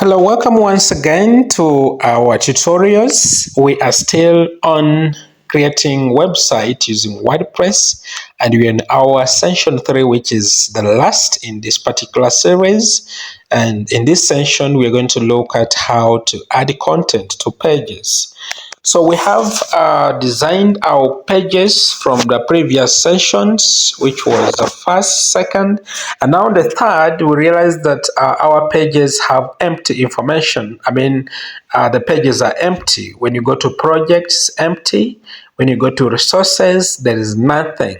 Hello, welcome once again to our tutorials. We are still on creating website using WordPress, and we're in our session 3, which is the last in this particular series. And in this session, we're going to look at how to add content to pages. So we have designed our pages from the previous sessions, which was the first, second, and now the third. We realized that our pages have empty information. The pages are empty. When you go to projects, empty. When you go to resources, there is nothing.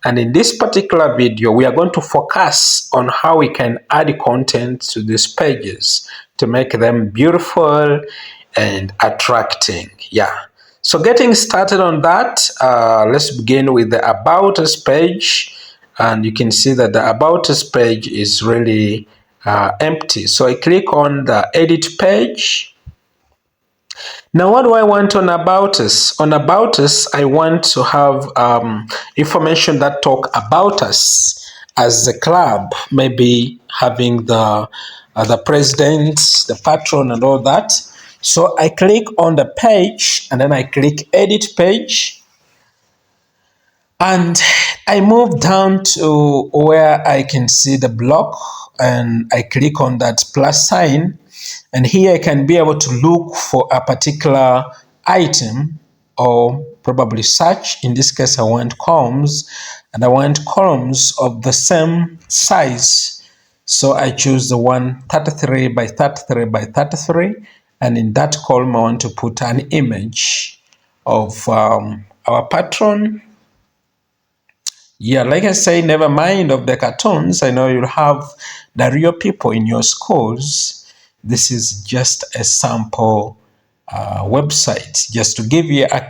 And in this particular video, we are going to focus on how we can add content to these pages to make them beautiful and attracting. Yeah. So getting started on that, let's begin with the About Us page. And you can see that the About Us page is really empty. So I click on the Edit page. Now, what do I want on About Us? On About Us, I want to have information that talk about us as a club, maybe having the president, the patron, and all that. So I click on the page, and then I click Edit Page. And I move down to where I can see the block, and I click on that plus sign. And here I can be able to look for a particular item or probably search. In this case, I want columns, and I want columns of the same size. So I choose the one 33 by 33 by 33. And in that column, I want to put an image of our patron. Yeah, like I say, never mind of the cartoons. I know you'll have the real people in your schools. This is just a sample website, just to give you a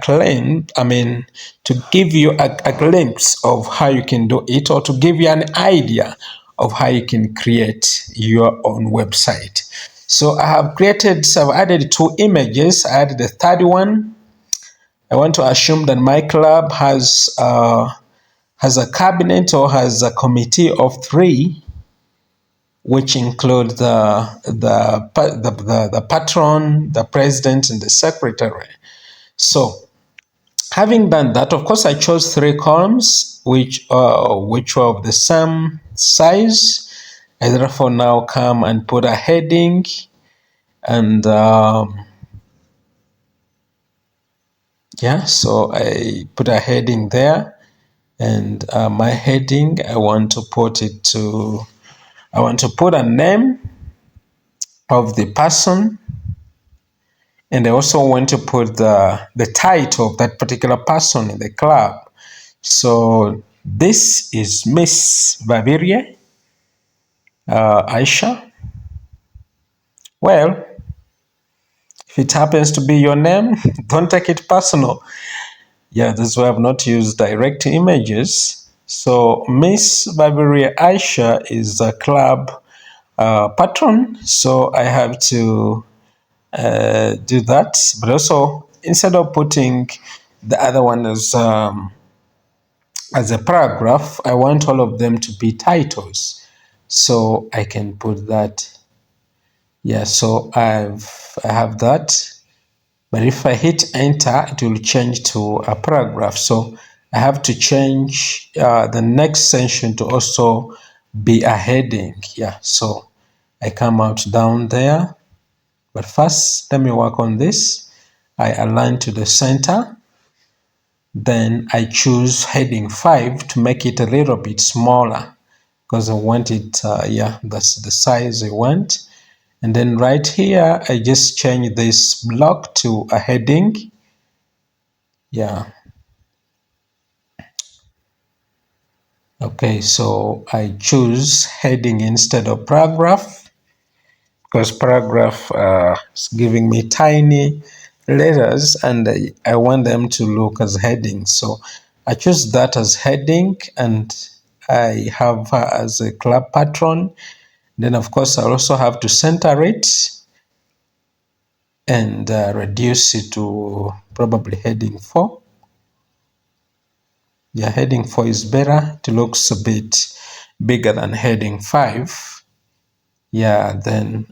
to give you a glimpse of how you can do it, or to give you an idea of how you can create your own website. So I've added 2 images. I added the third one. I want to assume that my club has a cabinet or has a committee of 3, which include the patron, the president, and the secretary. So, having done that, of course, I chose 3 columns, which were of the same size. I therefore now come and put a heading, and so I put a heading there, and my heading, I want to put a name of the person, and I also want to put the title of that particular person in the club. So this is Miss Bavaria Aisha. Well, if it happens to be your name, don't take it personal. Yeah, that's why I've not used direct images. So Miss Bavaria Aisha is a club patron, so I have to do that. But also, instead of putting the other one as a paragraph, I want all of them to be titles, so I can put that. Yeah, so I have that, but if I hit enter, it will change to a paragraph. So I have to change the next section to also be a heading. Yeah, so I come out down there. But first, let me work on this. I align to the center. Then I choose heading 5 to make it a little bit smaller, because I want it, that's the size I want. And then right here, I just change this block to a heading. Yeah. Okay, so I choose heading instead of paragraph, because paragraph is giving me tiny letters, and I want them to look as headings. So I choose that as heading, and I have her as a club patron. Then, of course, I also have to center it and reduce it to probably heading 4. Yeah, heading 4 is better. It looks a bit bigger than heading 5. Yeah, then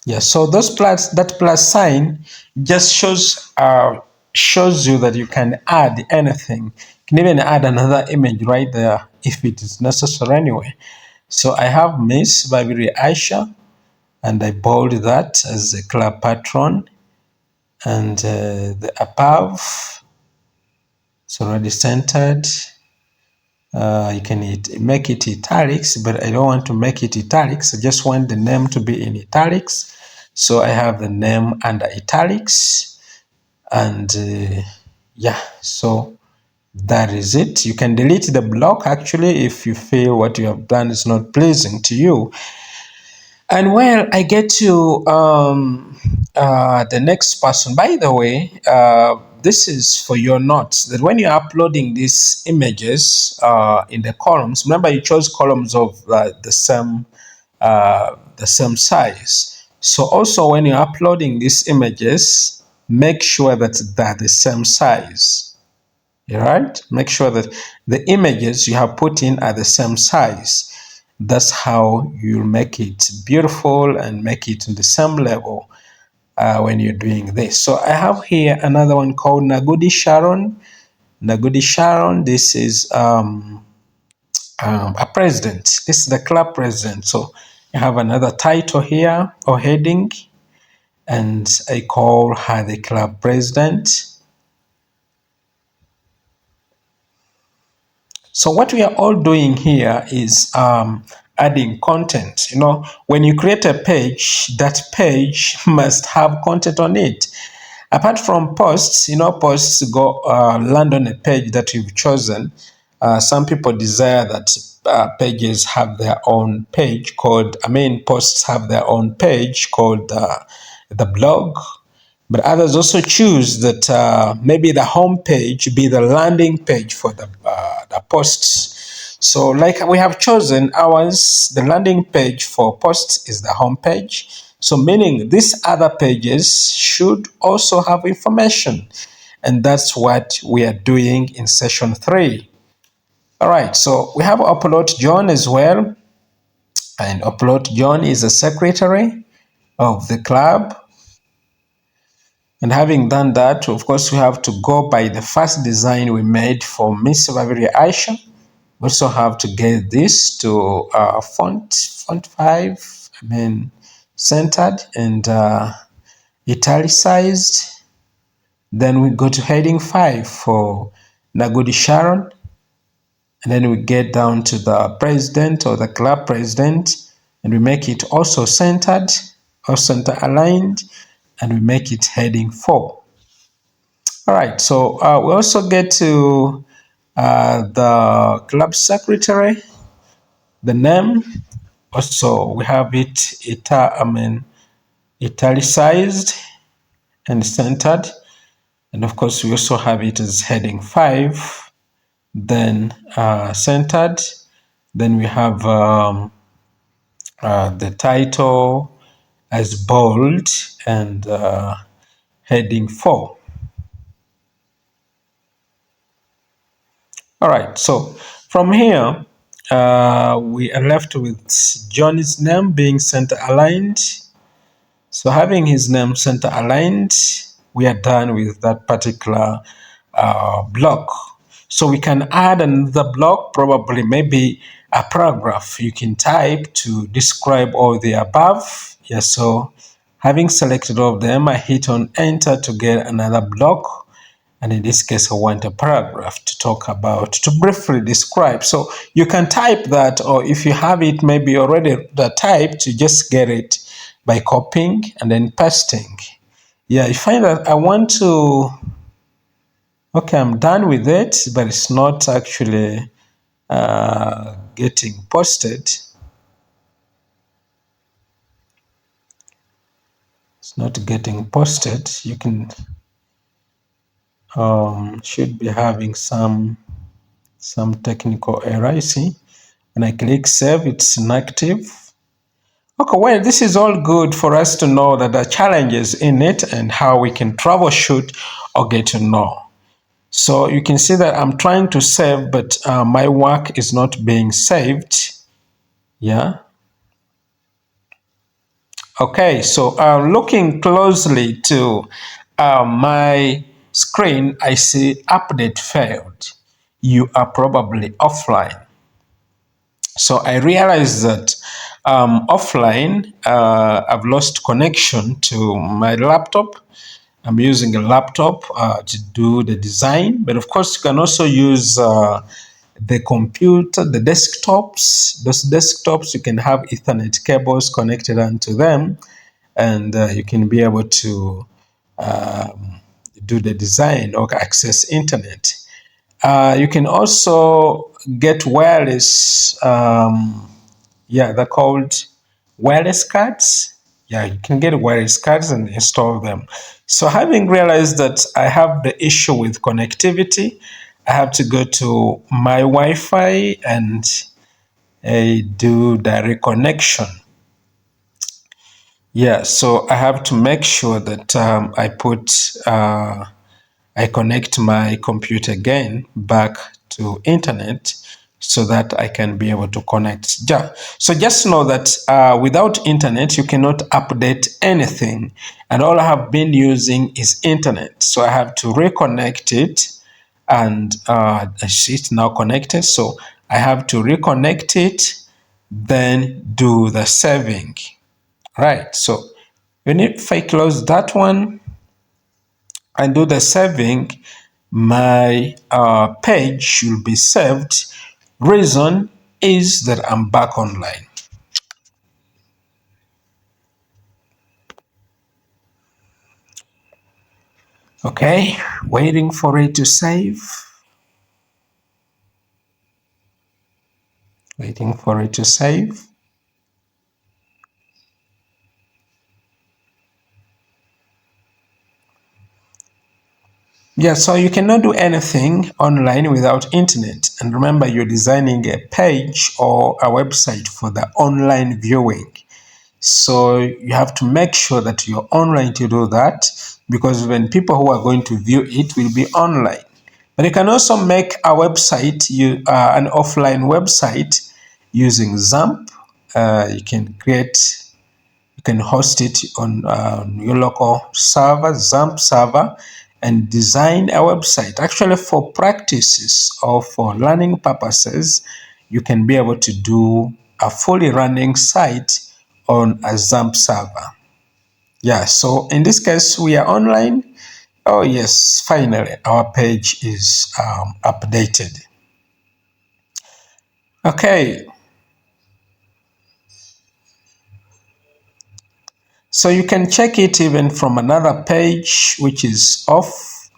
Yeah, so that plus sign just shows you that you can add anything. You can even add another image right there if it is necessary anyway. So I have Miss Babiri Aisha, and I bold that as a club patron, and the above is already centered. You can make it italics, but I don't want to make it italics. I just want the name to be in italics. So I have the name under italics, and yeah, so that is it. You can delete the block actually if you feel what you have done is not pleasing to you. And well, I get to the next person. By the way, this is for your notes that when you're uploading these images in the columns, remember you chose columns of the same size. So also when you're uploading these images, make sure that they're the same size. All right? Make sure that the images you have put in are the same size. That's how you'll make it beautiful and make it in the same level when you're doing this. So I have here another one called Nagudi Sharon. Nagudi Sharon, this is a president. This is the club president. So I have another title here or heading, and I call her the club president. So what we are all doing here is adding content. You know, when you create a page, that page must have content on it. Apart from posts, you know, posts go land on a page that you've chosen. Some people desire that pages have their own page called, posts have their own page called the blog. But others also choose that maybe the home page be the landing page for the posts. So like we have chosen ours, the landing page for posts is the home page. So meaning these other pages should also have information. And that's what we are doing in session 3. All right, so we have Upload John as well. And Upload John is a secretary of the club. And having done that, of course, we have to go by the first design we made for Miss Valeria Aisha. We also have to get this to font 5, centered and italicized. Then we go to heading 5 for Nagudi Sharon. And then we get down to the president or the club president, and we make it also centered or center aligned, and we make it heading 4. All right, so we also get to the club secretary, the name. Also, we have it italicized and centered. And of course, we also have it as heading 5, then centered. Then we have the title as bold and heading 4. All right, so from here, we are left with John's name being center aligned. So having his name center aligned, we are done with that particular block. So we can add another block, probably maybe a paragraph you can type to describe all the above. Yeah, so having selected all of them, I hit on enter to get another block. And in this case, I want a paragraph to talk about, to briefly describe. So you can type that, or if you have it maybe already typed, you just get it by copying and then pasting. Yeah, you find that I want to, okay, I'm done with it, but it's not actually getting posted. It's not getting posted. You can, should be having some technical error. You see, when I click save, it's inactive. Okay, well, this is all good for us to know that there are challenges in it and how we can troubleshoot or get to know. So you can see that I'm trying to save, but my work is not being saved. Yeah. Okay, so looking closely to my screen, I see update failed. You are probably offline. So I realized that offline, I've lost connection to my laptop. I'm using a laptop to do the design, but of course, you can also use the computer, the desktops. Those desktops, you can have Ethernet cables connected onto them, and you can be able to do the design or access internet. You can also get wireless, yeah, they're called wireless cards. Yeah, you can get wireless cards and install them. So having realized that I have the issue with connectivity, I have to go to my Wi-Fi and do direct connection. Yeah, so I have to make sure that I connect my computer again back to internet so that I can be able to connect. Yeah. So just know that without internet, you cannot update anything. And all I have been using is internet. So I have to reconnect it, and it's now connected. So I have to reconnect it, then do the saving. Right. So if I close that one and do the saving, my page will be saved. Reason is that I'm back online. Okay, waiting for it to save. Waiting for it to save. Yeah, so you cannot do anything online without internet. And remember, you're designing a page or a website for the online viewing. So you have to make sure that you're online to do that, because when people who are going to view it will be online. But you can also make a website, an offline website using XAMPP. You can host it on your local server, XAMPP server, and design a website. Actually, for practices or for learning purposes, you can be able to do a fully running site on a XAMPP server. Yeah, so in this case, we are online. Oh yes, finally, our page is updated. Okay, so you can check it even from another page which is off.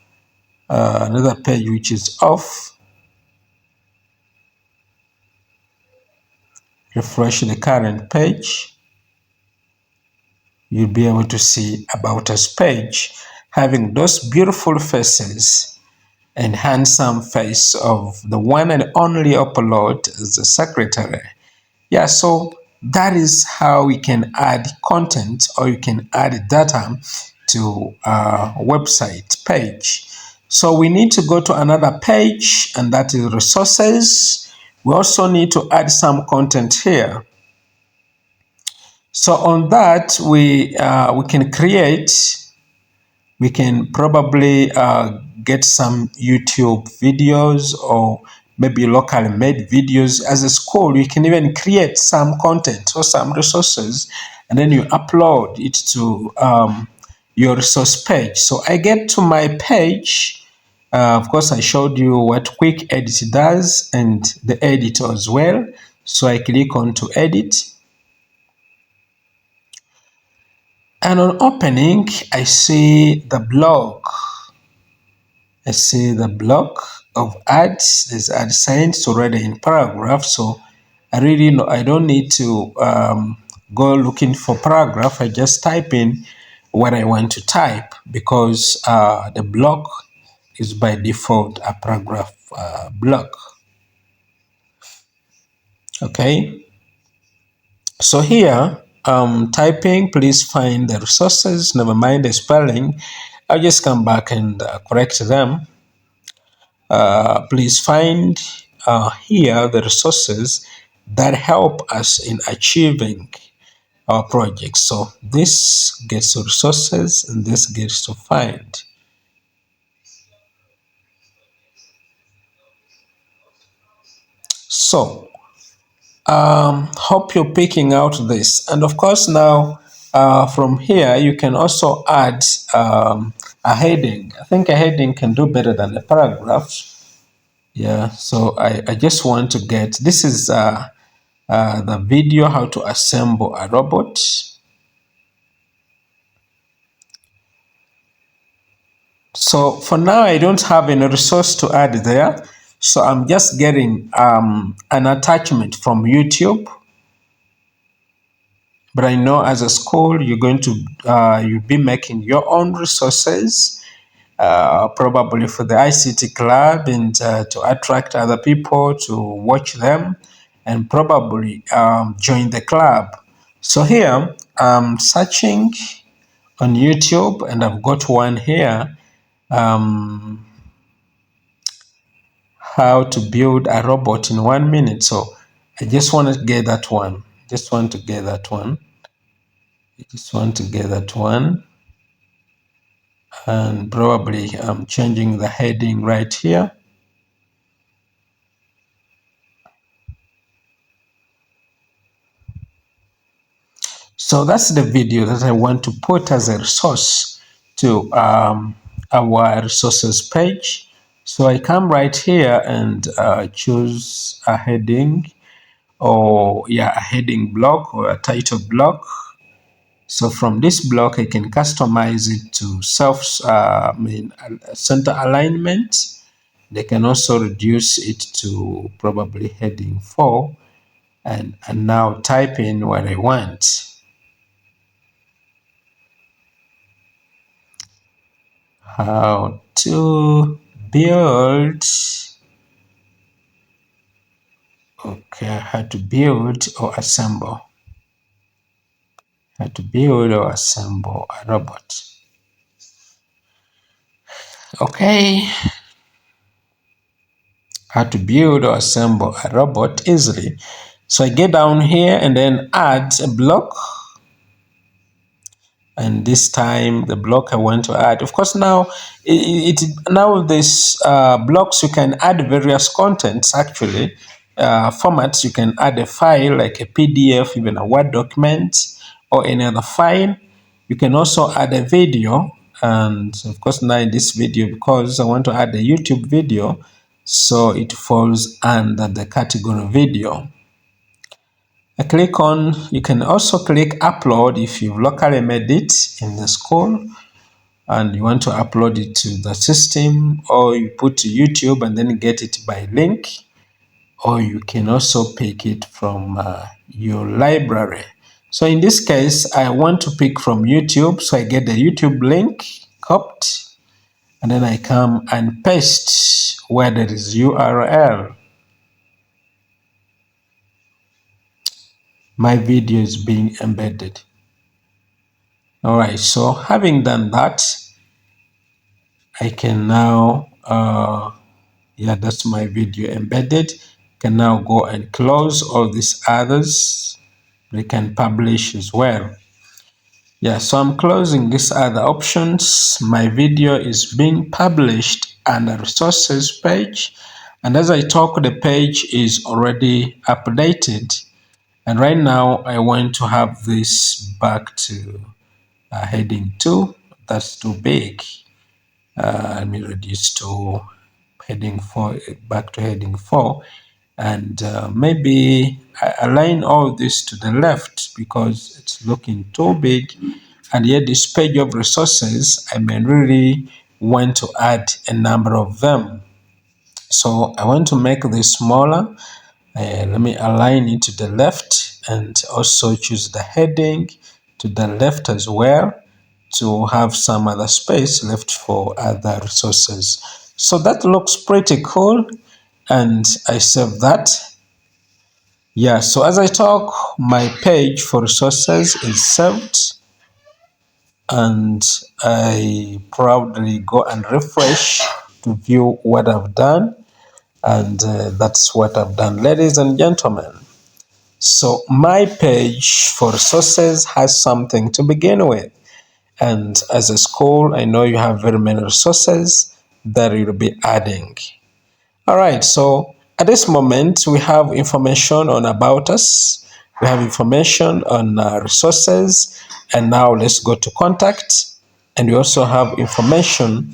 Another page which is off. Refresh the current page. You'll be able to see About Us page having those beautiful faces and handsome face of the one and only upload as the secretary. Yeah, so that is how we can add content, or you can add data to a website page. So we need to go to another page, and that is resources. We also need to add some content here. So on that, we can probably get some YouTube videos, or maybe locally made videos. As a school, you can even create some content or some resources, and then you upload it to your resource page. So I get to my page. Of course, I showed you what Quick Edit does and the editor as well. So I click on to edit. And on opening, I see the blog. I see the block of ads. There's ad signs already in paragraph. So I don't need to go looking for paragraph. I just type in what I want to type, because the block is by default a paragraph block. Okay. So here, typing, please find the resources. Never mind the spelling. I'll just come back and correct them. Please find here the resources that help us in achieving our project. So this gets to resources and this gets to find. So hope you're picking out this. And of course now from here you can also add a heading. I think a heading can do better than a paragraph. Yeah, so I just want to get, this is the video how to assemble a robot. So for now, I don't have any resource to add there. So I'm just getting an attachment from YouTube. But I know as a school, you're going to you'll be making your own resources, probably for the ICT club and to attract other people to watch them and probably join the club. So here I'm searching on YouTube and I've got one here. How to build a robot in 1 minute. So I just want to get that one. Just want to get that one. I just want to get that one. And probably I'm changing the heading right here. So that's the video that I want to put as a resource to our resources page. So I come right here and choose a heading, or a heading block or a title block. So from this block, I can customize it to center alignment. They can also reduce it to probably heading 4 and now type in what I want. How to build, how to build or assemble. How to build or assemble a robot. Okay. How to build or assemble a robot easily. So I get down here and then add a block. And this time the block I want to add, of course, now now this blocks, you can add various contents actually, formats. You can add a file like a PDF, even a Word document, or any other file. You can also add a video, and of course now in this video, because I want to add a YouTube video, so it falls under the category video. I click on, you can also click upload if you've locally made it in the school and you want to upload it to the system, or you put to YouTube and then get it by link, or you can also pick it from your library. So in this case, I want to pick from YouTube, so I get the YouTube link, copied, and then I come and paste where there is URL. My video is being embedded. All right, so having done that, I can now, that's my video embedded. Can now go and close all these others. We can publish as well. Yeah, so I'm closing these other options. My video is being published under resources page. And as I talk, the page is already updated. And right now I want to have this back to heading 2. That's too big. Let me reduce to heading 4, back to heading 4, and maybe I align all this to the left because it's looking too big. And yet this page of resources, I may really want to add a number of them. So I want to make this smaller. Let me align it to the left and also choose the heading to the left as well, to have some other space left for other resources. So that looks pretty cool, and I save that. Yeah, so as I talk, my page for resources is saved, and I proudly go and refresh to view what I've done, and that's what I've done, ladies and gentlemen. So my page for resources has something to begin with. And as a school, I know you have very many resources that you'll be adding. All right, so at this moment, we have information on about us, we have information on resources, and now let's go to contact. And we also have information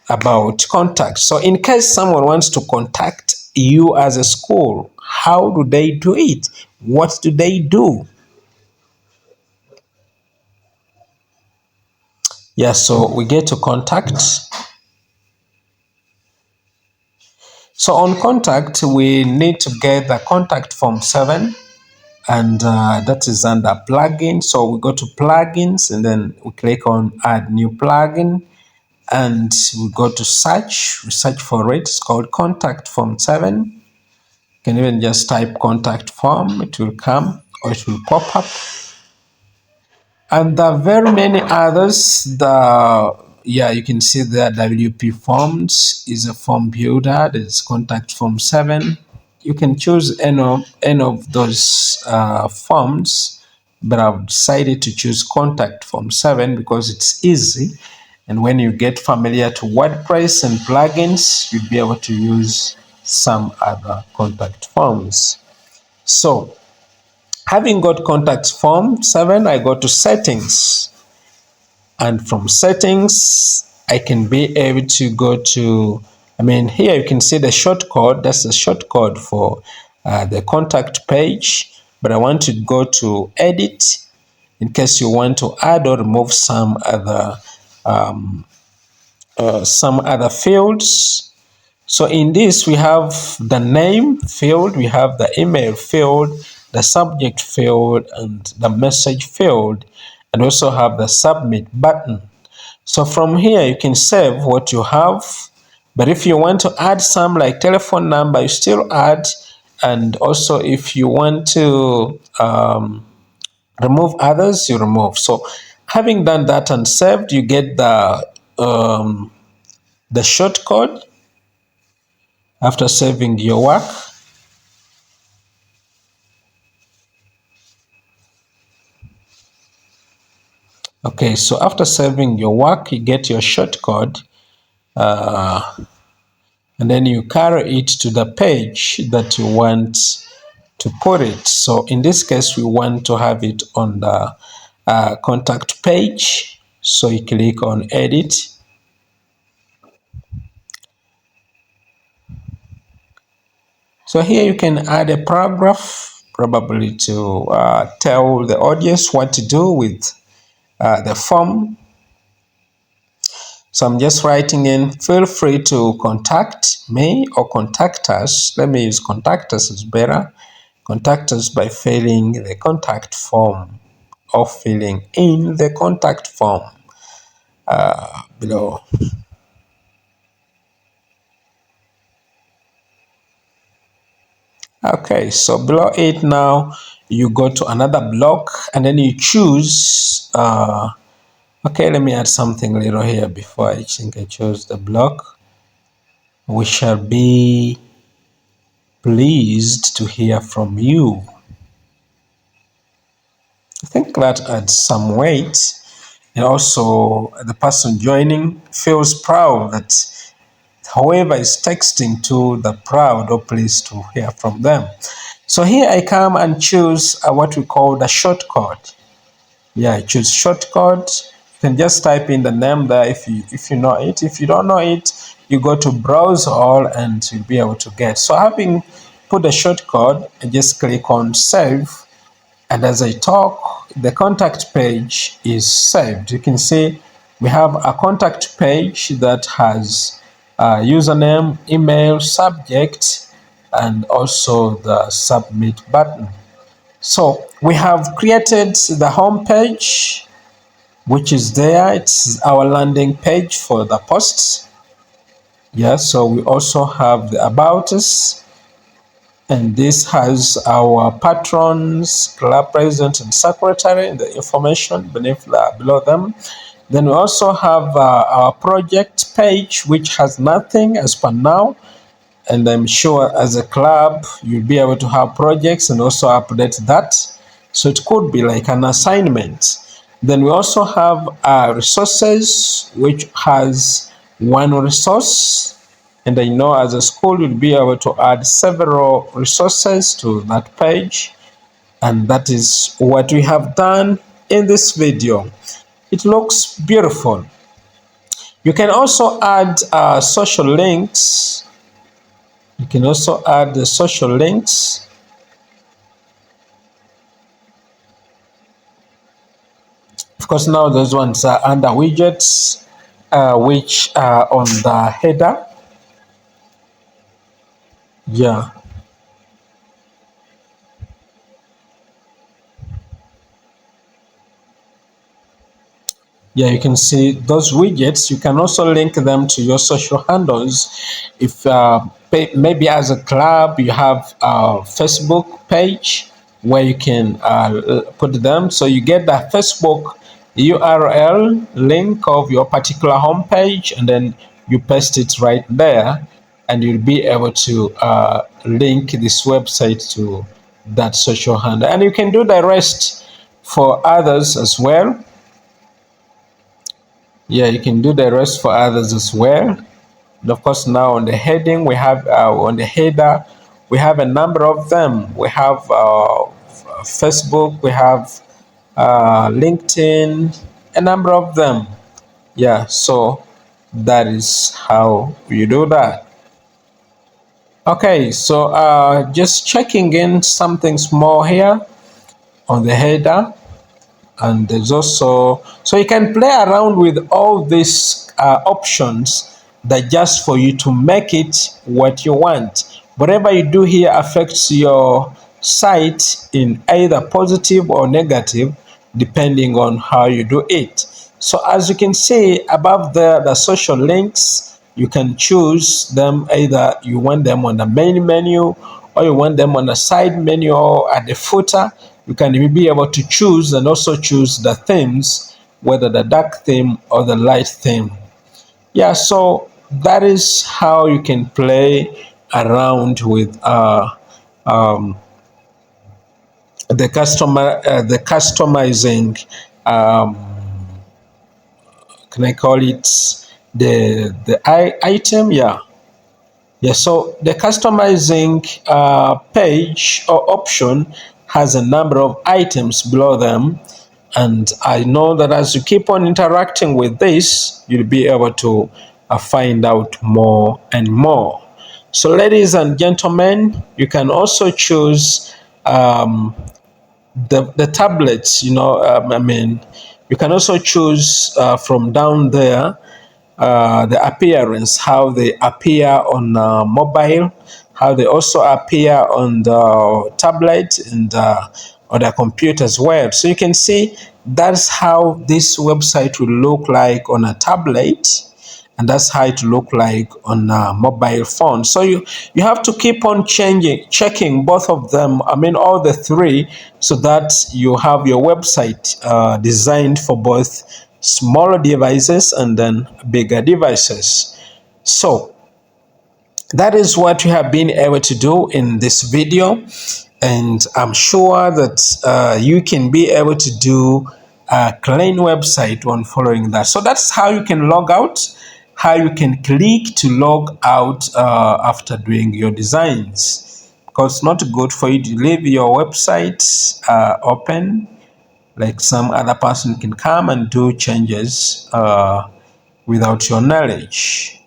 about contact. So, in case someone wants to contact you as a school, how do they do it? What do they do? Yeah, so we get to contact. So, on contact, we need to get the contact form 7, and that is under plugin. So we go to plugins and then we click on add new plugin, and we go to search. We search for it. It's called contact form 7. You can even just type contact form, it will come or it will pop up. And there are very many others. You can see there WP Forms is a form builder. There's contact form 7. You can choose any of those forms, but I've decided to choose contact form 7 because it's easy. And when you get familiar to WordPress and plugins, you'll be able to use some other contact forms. So having got contact form 7, I go to settings. And from settings, I can be able to go to, here you can see the shortcode. That's the shortcode for the contact page. But I want to go to edit in case you want to add or remove some other fields. So in this, we have the name field, we have the email field, the subject field, and the message field, and also have the submit button. So from here, you can save what you have. But if you want to add some like telephone number, you still add. And also if you want to remove others, you remove. So having done that and saved, you get the shortcode after saving your work. Okay, so after saving your work, you get your shortcode, and then you carry it to the page that you want to put it. So in this case, we want to have it on the contact page. So you click on edit. So here you can add a paragraph, probably to tell the audience what to do with the form. So I'm just writing in, feel free to contact me or contact us. Let me use contact us is better. Contact us by filling the contact form or filling in the contact form below. Okay, so below it now, you go to another block and then you choose, okay, let me add something little here before I think I chose the block. We shall be pleased to hear from you. I think that adds some weight. And also, the person joining feels proud that whoever is texting to the proud or pleased to hear from them. So here I come and choose what we call the shortcode. Yeah, I choose shortcode. You can just type in the name there if you know it. If you don't know it, you go to browse all and you'll be able to get. So having put the shortcode, I just click on save. And as I talk, the contact page is saved. You can see we have a contact page that has username, email, subject, and also the submit button. So we have created the home page, which is there. It's our landing page for the posts. Yeah, so we also have the about us, and this has our patrons, club president, and secretary, the information below them. Then we also have our project page, which has nothing as per now. And I'm sure as a club, you'll be able to have projects and also update that. So it could be like an assignment. Then we also have resources, which has one resource. And I know as a school, you'll be able to add several resources to that page. And that is what we have done in this video. It looks beautiful. You can also add social links. You can also add the social links. Of course, now those ones are under widgets, which are on the header. Yeah. Yeah, you can see those widgets. You can also link them to your social handles. If maybe as a club you have a Facebook page where you can put them, so you get the Facebook URL link of your particular homepage, and then you paste it right there, and you'll be able to link this website to that social handle. And you can do the rest for others as well. Yeah, you can do the rest for others as well. And of course, now on the heading, we have on the header, we have a number of them. We have Facebook, we have LinkedIn, a number of them. Yeah, so that is how you do that. Okay, so just checking in something small here on the header. And there's also, so you can play around with all these options that just for you to make it what you want. Whatever you do here affects your site in either positive or negative, depending on how you do it. So as you can see above there, the social links, you can choose them, either you want them on the main menu or you want them on the side menu or at the footer. You can be able to choose and also choose the themes, whether the dark theme or the light theme. Yeah, so that is how you can play around with the customizing. Can I call it the item? Yeah. Yeah, so the customizing page or option has a number of items below them. And I know that as you keep on interacting with this, you'll be able to find out more and more. So ladies and gentlemen, you can also choose the tablets, you can also choose from down there the appearance, how they appear on mobile, how they also appear on the tablet and on the computer as well. So you can see that's how this website will look like on a tablet, and that's how it look like on a mobile phone. So you have to keep on checking both of them, all the three, so that you have your website designed for both smaller devices and then bigger devices. So that is what we have been able to do in this video, and I'm sure that you can be able to do a clean website on following that. So that's how you can log out, how you can click to log out after doing your designs, because it's not good for you to leave your website open like some other person can come and do changes without your knowledge.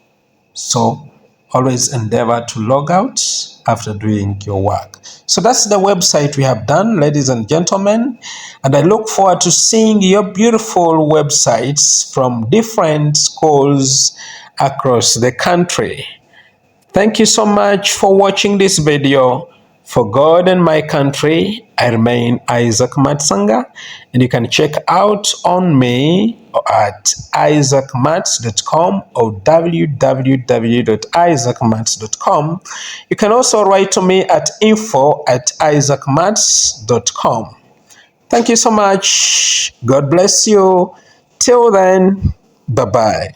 So always endeavor to log out after doing your work. So that's the website we have done, ladies and gentlemen. And I look forward to seeing your beautiful websites from different schools across the country. Thank you so much for watching this video. For God and my country, I remain Isaac Matsanga, and you can check out on me at isaacmats.com or www.isaacmats.com. You can also write to me at info@isaacmats.com. Thank you so much. God bless you. Till then, bye-bye.